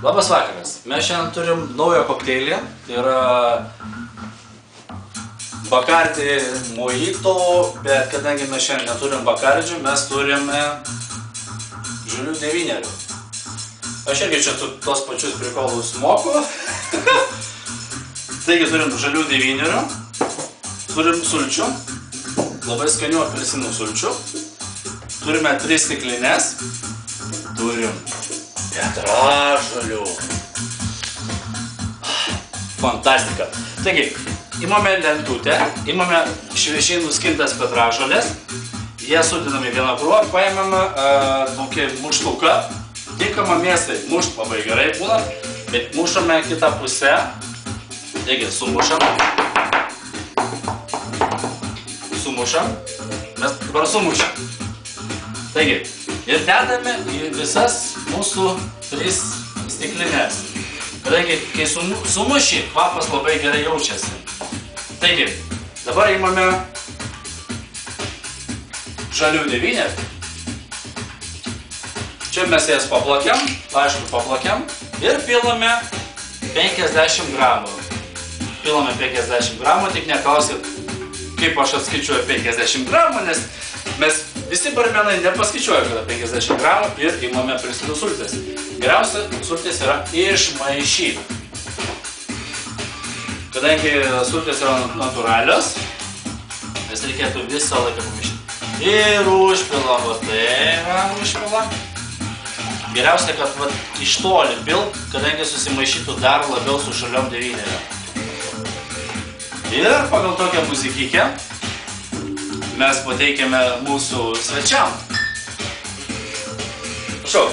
Labas vakaras. Mes šiandien turim naują kokteilį. Tai yra Bacardi Mojito, bet kadangi mes šiandien neturim Bacardžių, mes turime žalių devynerių. Aš irgi čia tos pačius prikolus moku. Taigi turim žalių devynerių, turim sulčių, labai skanių apelsinų sulčių, turime 3 stiklinės, turim petražolių. Fantastika. Taigi, imame lentutę, imame šviežiai nuskintas petražolės, jie sudinami vieną krūvą, paėmame tokį muštuką, tinkamą mėsai mušt labai gerai būna, bet mušame kitą pusę, taigi sumušam, mes dabar sumušam, taigi ir dedame į visas mūsų 3 stiklinės, kadangi kai sumuši, kvapas labai gerai jaučiasi. Taigi, dabar imame žalių devynerių. Čia mes jas paplakiam, aišku paplakiam ir pilame 50 gramų. Pilame 50 gramų, tik neklauskit, kaip aš atskaičiuoju 50 gramų, nes mes visi barmenai nepaskaičiuoja kada 50 gramų ir imame prislidų sultis. Geriausia sultis yra išmaišyti. Kadangi sultis yra natūralios, vis reikėtų visą laiką pamaišyti. Ir užpilam, va tai užpilam. Geriausia, kad iš toli pilt, kadangi susimaišytų dar labiau su žaliom devyneriom. Ir pagal tokią muzikykę mes pateikėme mūsų svečiam. Prašau.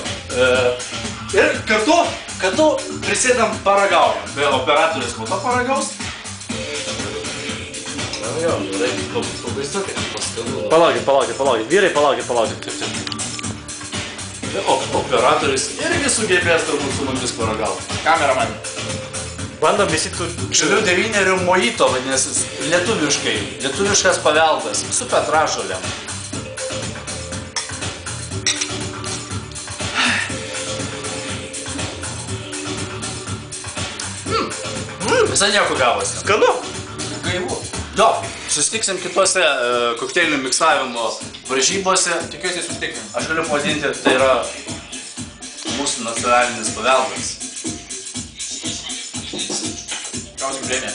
Ir kartu prisėdam paragaujam. Be operatorius po to paragaus. Labai sakai, paskanu. Palaukit. Vyrai, palaukit. Operatorius irgi sugebės turbūt su mumis paragauti. Kameraman. Bandom visi tu... Žalių devynerių mojito vadinasi lietuviškai. Lietuviškas paveldas su petražolėm. Visai nieko gavosi. Skanu? Gaivu. Jo, susitiksim kitose kokteilių miksavimo varžybose. Tikiuosi susitiksim. Aš galiu pavadinti, tai yra mūsų nacionalinis paveldas. Gausim premiją.